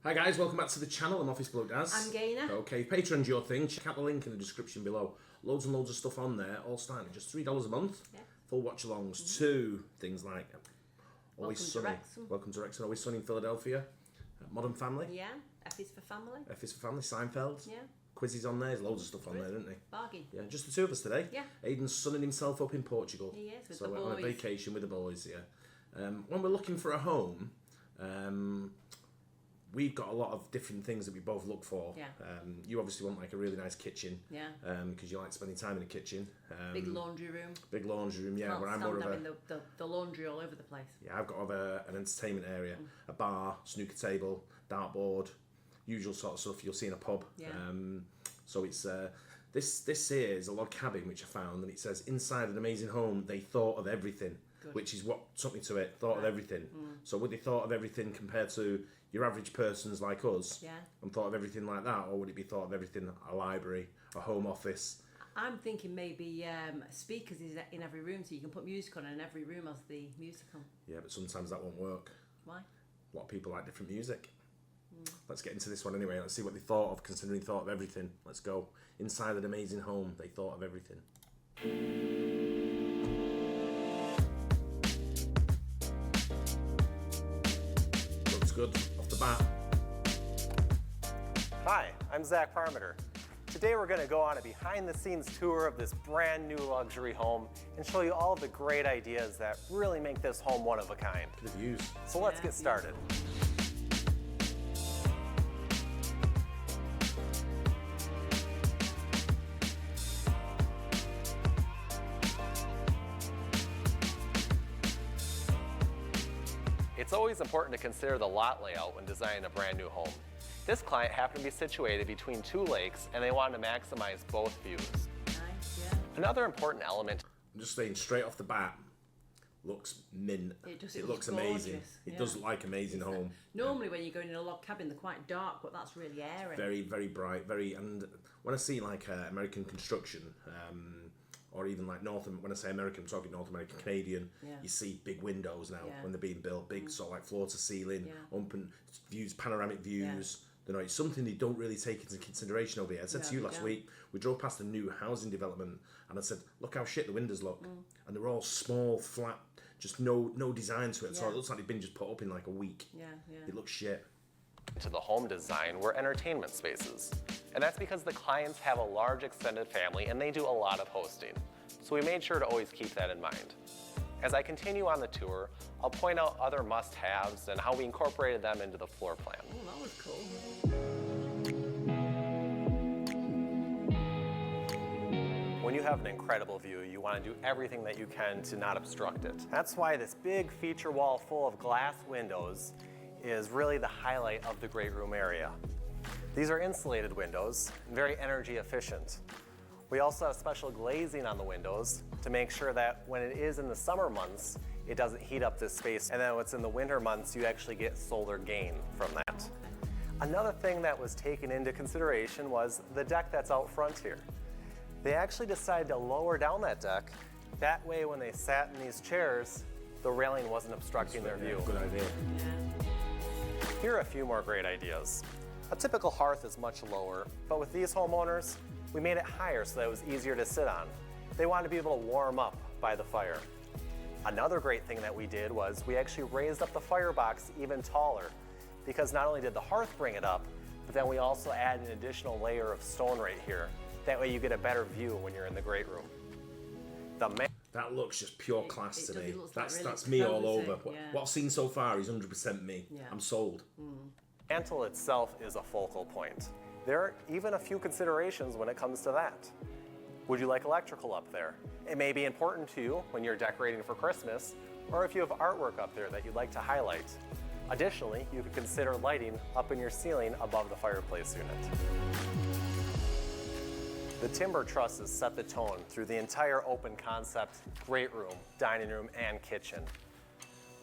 Hi guys, welcome back to the channel. I'm Office Bloke Daz. I'm Gaynor. Okay, Patreon's your thing. Check out the link in the description below. Loads and loads of stuff on there, all starting at just $3 a month. Yeah. Full watch-alongs to things like Always Sunny. Welcome to Wrexham. Always Sunny in Philadelphia. Modern Family. Yeah. F is for Family. F is for Family. Seinfeld. Yeah. Quizzes on there. There's loads of stuff on there, isn't there? Bargain. Yeah, just the two of us today. Yeah. Aidan's sunning himself up in Portugal. He is, with so the we're boys. on a vacation with the boys, yeah. When we're looking for a home, we've got a lot of different things that we both look for. Yeah. You obviously want like a really nice kitchen. Yeah. Because you like spending time in the kitchen. Big laundry room. Big laundry room, yeah. Can't where I'm stand more of having the laundry all over the place. Yeah, I've got an entertainment area, a bar, snooker table, dartboard, usual sort of stuff you'll see in a pub. Yeah. So it's this here is a log cabin which I found, and it says inside an amazing home they thought of everything. Good. Which is what took me to it. Thought of everything. So would they thought of everything compared to your average persons like us? Yeah. And thought of everything like that, or would it be thought of everything a library, a home office? I'm thinking maybe speakers is in every room, so you can put music on, and every room has the music on. Yeah, but sometimes that won't work. Why? A lot of people like different music. Let's get into this one anyway. Let's see what they thought of, considering they thought of everything. Let's go. Inside an amazing home, they thought of everything. Looks good off the bat. Hi, I'm Zach Parmenter. Today we're going to go on a behind-the-scenes tour of this brand new luxury home and show you all of the great ideas that really make this home one of a kind. The views. So let's get started. It's always important to consider the lot layout when designing a brand new home. This client happened to be situated between two lakes and they wanted to maximize both views. Nice, yeah. Another important element. I'm just saying straight off the bat, looks mint. It does. It It looks looks amazing. gorgeous, It yeah. does look like amazing home. Normally when you go in a log cabin, they're quite dark, but that's really airy. Very, very bright. And when I see like American construction, or even like when I say American, I'm talking North American, Canadian, Yeah. you see big windows now Yeah. when they're being built, big sort of like floor to ceiling, Yeah. open views, panoramic views. You know, it's something they don't really take into consideration over here. I said to you last week, we drove past a new housing development, and I said, look how shit the windows look. And they're all small, flat, just no design to it. So it looks like they've been just put up in like a week. Yeah, yeah. It looks shit. To the home design were entertainment spaces. And that's because the clients have a large extended family and they do a lot of hosting. So we made sure to always keep that in mind. As I continue on the tour, I'll point out other must-haves and how we incorporated them into the floor plan. Oh, that was cool. When you have an incredible view, you want to do everything that you can to not obstruct it. That's why this big feature wall full of glass windows is really the highlight of the great room area. These are insulated windows, very energy efficient. We also have special glazing on the windows to make sure that when it is in the summer months, it doesn't heat up this space. And then when it's in the winter months, you actually get solar gain from that. Another thing that was taken into consideration was the deck that's out front here. They actually decided to lower down that deck. That way, when they sat in these chairs, the railing wasn't obstructing their view. Good idea. Yeah. Here are a few more great ideas. A typical hearth is much lower, but with these homeowners, we made it higher so that it was easier to sit on. They wanted to be able to warm up by the fire. Another great thing that we did was we actually raised up the firebox even taller, because not only did the hearth bring it up, but then we also added an additional layer of stone right here. That way you get a better view when you're in the great room. That looks just pure class to me. Like That's me all over. Yeah. What I've seen so far is 100% me. Yeah. I'm sold. mantle itself is a focal point. There are even a few considerations when it comes to that. Would you like electrical up there? It may be important to you when you're decorating for Christmas, or if you have artwork up there that you'd like to highlight. Additionally, you could consider lighting up in your ceiling above the fireplace unit. The timber trusses set the tone through the entire open concept great room, dining room, and kitchen.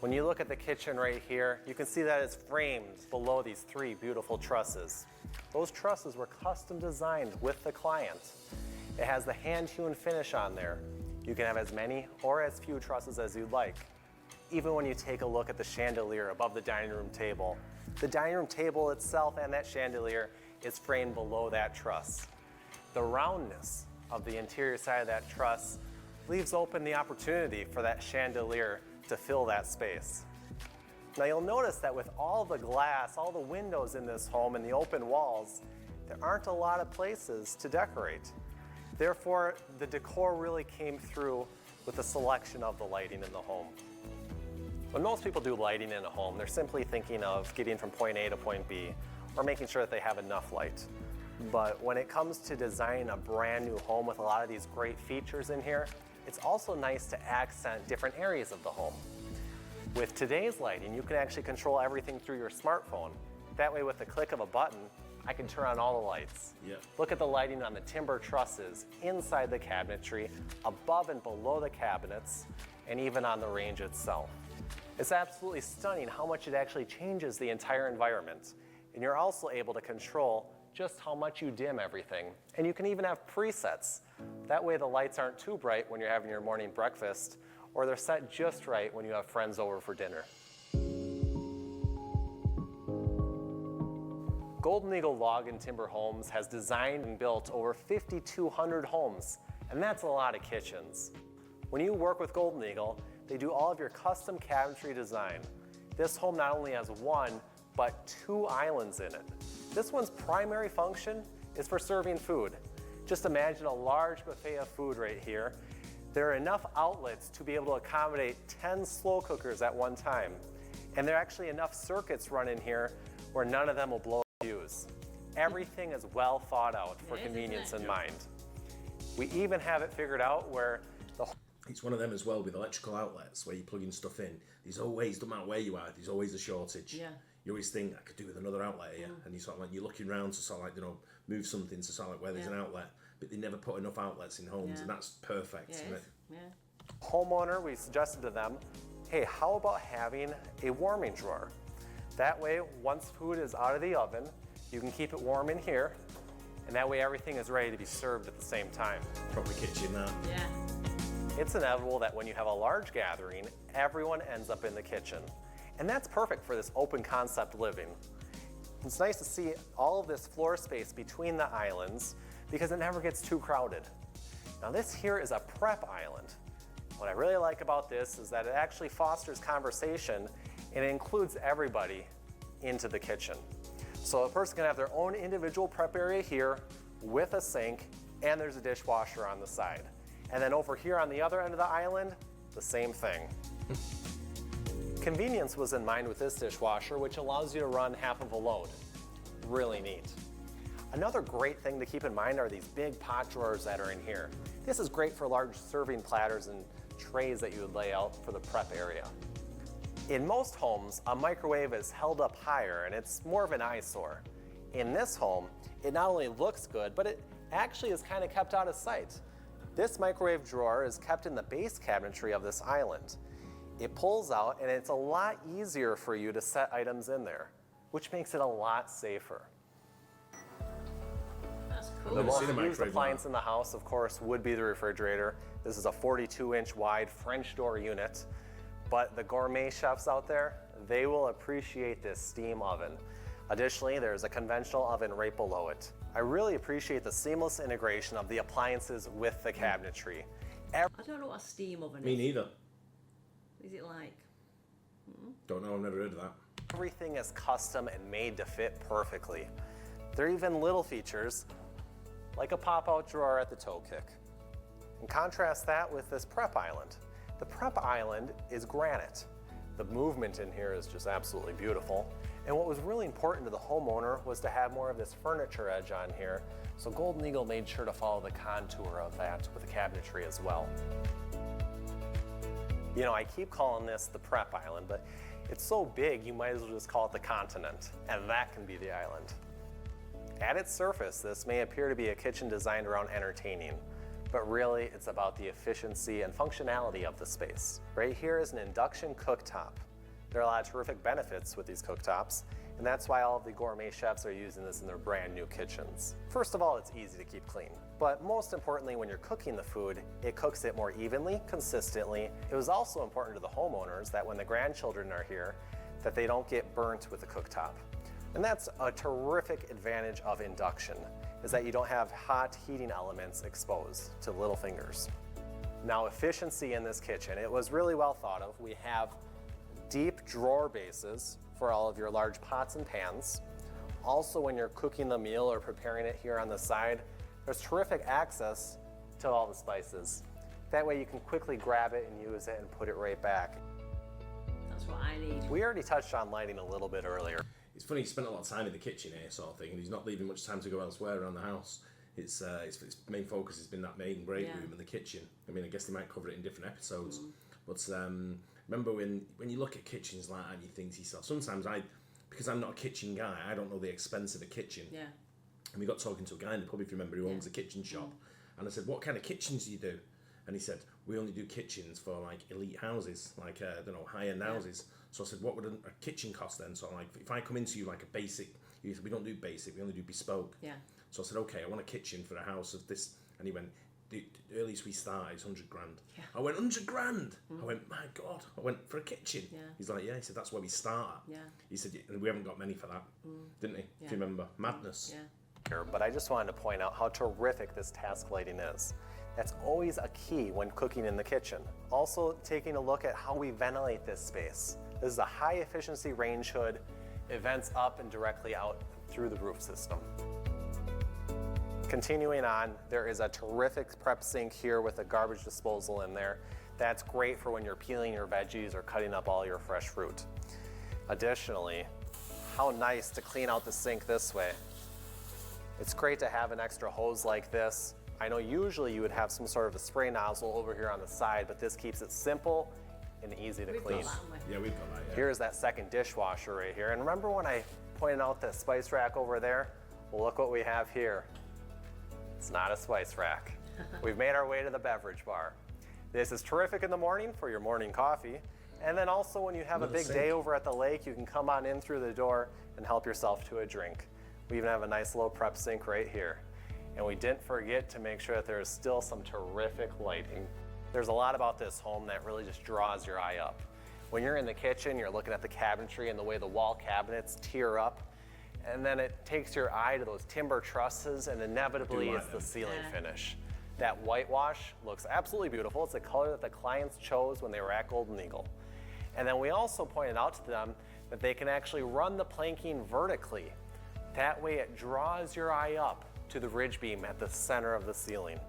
When you look at the kitchen right here, you can see that it's framed below these three beautiful trusses. Those trusses were custom designed with the client. It has the hand-hewn finish on there. You can have as many or as few trusses as you'd like. Even when you take a look at the chandelier above the dining room table, The dining room table itself and that chandelier is framed below that truss. The roundness of the interior side of that truss leaves open the opportunity for that chandelier to fill that space. Now you'll notice that with all the glass, all the windows in this home and the open walls, there aren't a lot of places to decorate. Therefore, the decor really came through with the selection of the lighting in the home. When most people do lighting in a home, they're simply thinking of getting from point A to point B, or making sure that they have enough light. But when it comes to designing a brand new home with a lot of these great features in here, it's also nice to accent different areas of the home. With today's lighting, you can actually control everything through your smartphone. That way, with the click of a button, I can turn on all the lights. Yeah. Look at the lighting on the timber trusses, inside the cabinetry, above and below the cabinets, and even on the range itself. It's absolutely stunning how much it actually changes the entire environment. And you're also able to control just how much you dim everything. And you can even have presets. That way the lights aren't too bright when you're having your morning breakfast, or they're set just right when you have friends over for dinner. Golden Eagle Log and Timber Homes has designed and built over 5,200 homes, and that's a lot of kitchens. When you work with Golden Eagle, they do all of your custom cabinetry design. This home not only has one, but 2 islands in it. This one's primary function is for serving food. Just imagine a large buffet of food right here. There are enough outlets to be able to accommodate 10 slow cookers at one time. And there are actually enough circuits run in here where none of them will blow fuse. Everything is well thought out for convenience in mind. We even have it figured out where the It's one of them as well with electrical outlets where you're plugging stuff in. There's always, no matter where you are, there's always a shortage. Yeah. You always think, I could do with another outlet here. And you sort of like, you're looking around to sort of like, move something to sort of like where there's an outlet. But they never put enough outlets in homes, and that's perfect. Yeah, Isn't it? yeah. homeowner, we suggested to them, hey, how about having a warming drawer? That way, once food is out of the oven, you can keep it warm in here, and that way everything is ready to be served at the same time. Proper kitchen now. Yeah. It's inevitable that when you have a large gathering, everyone ends up in the kitchen. And that's perfect for this open concept living. It's nice to see all of this floor space between the islands because it never gets too crowded. Now this here is a prep island. What I really like about this is that it actually fosters conversation and it includes everybody into the kitchen. So a person can have their own individual prep area here with a sink, and there's a dishwasher on the side. And then over here on the other end of the island, the same thing. Convenience was in mind with this dishwasher, which allows you to run half of a load. Really neat. Another great thing to keep in mind are these big pot drawers that are in here. This is great for large serving platters and trays that you would lay out for the prep area. In most homes, a microwave is held up higher and it's more of an eyesore. In this home, it not only looks good, but it actually is kind of kept out of sight. This microwave drawer is kept in the base cabinetry of this island. It pulls out and it's a lot easier for you to set items in there, which makes it a lot safer. That's cool. The most seen a used microwave appliance in the house, of course, would be the refrigerator. This is a 42-inch wide French door unit. But the gourmet chefs out there, they will appreciate this steam oven. Additionally, there's a conventional oven right below it. I really appreciate the seamless integration of the appliances with the cabinetry. I don't know what a steam oven Me is. neither. Is it like? Don't know, I've never heard of that. Everything is custom and made to fit perfectly. There are even little features, like a pop-out drawer at the toe kick. And contrast that with this prep island. The prep island is granite. The movement in here is just absolutely beautiful. And what was really important to the homeowner was to have more of this furniture edge on here. So Golden Eagle made sure to follow the contour of that with the cabinetry as well. You know, I keep calling this the prep island, but it's so big you might as well just call it the continent, and that can be the island. At its surface, this may appear to be a kitchen designed around entertaining, but really it's about the efficiency and functionality of the space. Right here is an induction cooktop. There are a lot of terrific benefits with these cooktops, and that's why all of the gourmet chefs are using this in their brand new kitchens. First of all, it's easy to keep clean, but most importantly, when you're cooking the food, it cooks it more evenly, consistently. It was also important to the homeowners that when the grandchildren are here, that they don't get burnt with the cooktop. And that's a terrific advantage of induction, is that you don't have hot heating elements exposed to little fingers. Now, efficiency in this kitchen, it was really well thought of. We have deep drawer bases for all of your large pots and pans. Also, when you're cooking the meal or preparing it here on the side, there's terrific access to all the spices. That way you can quickly grab it and use it and put it right back. That's what I need. We already touched on lighting a little bit earlier. It's funny, he spent a lot of time in the kitchen here, sort of thing, and he's not leaving much time to go elsewhere around the house. Its main focus has been that main great room and the kitchen. I mean, I guess they might cover it in different episodes. But remember when you look at kitchens like that and you think to yourself, sometimes because I'm not a kitchen guy, I don't know the expense of a kitchen. Yeah. And we got talking to a guy in the pub, if you remember, who owns a kitchen shop. And I said, what kind of kitchens do you do? And he said, we only do kitchens for like elite houses, like, high-end houses. So I said, what would a kitchen cost then? So like, if I come into you like a basic, he said, we don't do basic, we only do bespoke. Yeah. So I said, okay, I want a kitchen for a house of this. And he went, the earliest we start is 100 grand. Yeah. I went, 100 grand? I went, my God. I went, for a kitchen? Yeah. He's like, yeah. He said, that's where we start at. Yeah. He said, and we haven't got many for that, didn't he? Yeah. If you remember. Madness. Yeah. But I just wanted to point out how terrific this task lighting is. That's always a key when cooking in the kitchen. Also, taking a look at how we ventilate this space. This is a high efficiency range hood. It vents up and directly out through the roof system. Continuing on, there is a terrific prep sink here with a garbage disposal in there. That's great for when you're peeling your veggies or cutting up all your fresh fruit. Additionally, how nice to clean out the sink this way. It's great to have an extra hose like this. I know usually you would have some sort of a spray nozzle over here on the side, but this keeps it simple and easy to clean. Yeah, we've got that, yeah. Here's that second dishwasher right here. And remember when I pointed out the spice rack over there? Well, look what we have here. It's not a spice rack. We've made our way to the beverage bar. This is terrific in the morning for your morning coffee. And then also when you have a big day over at the lake, you can come on in through the door and help yourself to a drink. We even have a nice little prep sink right here. And we didn't forget to make sure that there's still some terrific lighting. There's a lot about this home that really just draws your eye up. When you're in the kitchen, you're looking at the cabinetry and the way the wall cabinets tier up, and then it takes your eye to those timber trusses, and inevitably it's the ceiling finish. That whitewash looks absolutely beautiful. It's the color that the clients chose when they were at Golden Eagle. And then we also pointed out to them that they can actually run the planking vertically. That way it draws your eye up to the ridge beam at the center of the ceiling.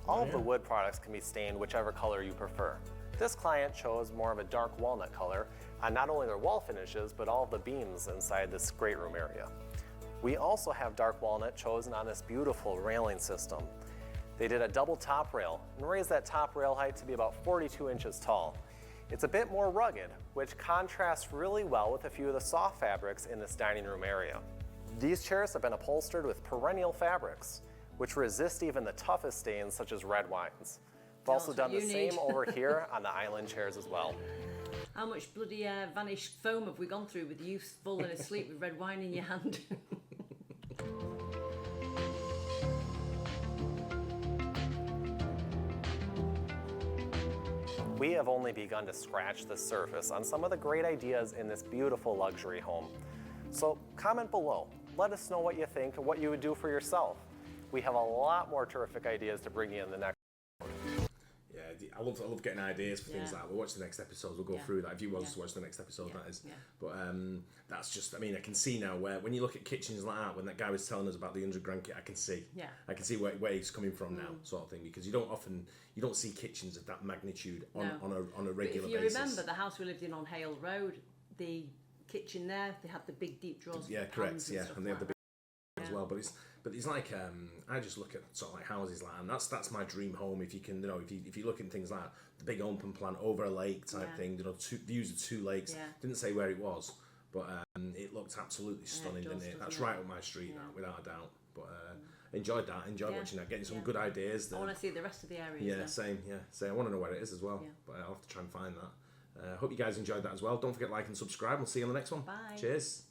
All of the wood products can be stained whichever color you prefer. This client chose more of a dark walnut color on not only their wall finishes, but all of the beams inside this great room area. We also have dark walnut chosen on this beautiful railing system. They did a double top rail and raised that top rail height to be about 42 inches tall. It's a bit more rugged, which contrasts really well with a few of the soft fabrics in this dining room area. These chairs have been upholstered with perennial fabrics, which resist even the toughest stains such as red wines. We've also done the same over here on the island chairs as well. How much bloody vanished foam have we gone through with you falling asleep with red wine in your hand? We have only begun to scratch the surface on some of the great ideas in this beautiful luxury home. So comment below. Let us know what you think and what you would do for yourself. We have a lot more terrific ideas to bring you in the next. Yeah, I love getting ideas for things like that. We'll watch the next episode. We'll go through that. If you want to watch the next episode, that is. But that's just, I mean, I can see now where, when you look at kitchens like that, when that guy was telling us about the 100 grand kit, I can see. Yeah. I can see where he's coming from now, sort of thing, because you don't see kitchens of that magnitude on a regular basis. If you remember the house we lived in on Hale Road, the kitchen there, they had the big deep drawers. Yeah, correct. Yeah, and they have the big as well. But it's like I just look at sort of like houses like, and that's my dream home. If you can, if you look at things like the big open plan over a lake type thing, views of two lakes. Yeah. Didn't say where it was, but it looked absolutely stunning, didn't it? That's right up my street, that, without a doubt. But enjoyed that. Enjoyed watching that. Getting some good ideas. I want to see the rest of the area. Yeah, same. Yeah, same. I want to know where it is as well. Yeah. But I'll have to try and find that. Hope you guys enjoyed that as well. Don't forget to like and subscribe. We'll see you on the next one. Bye. Cheers.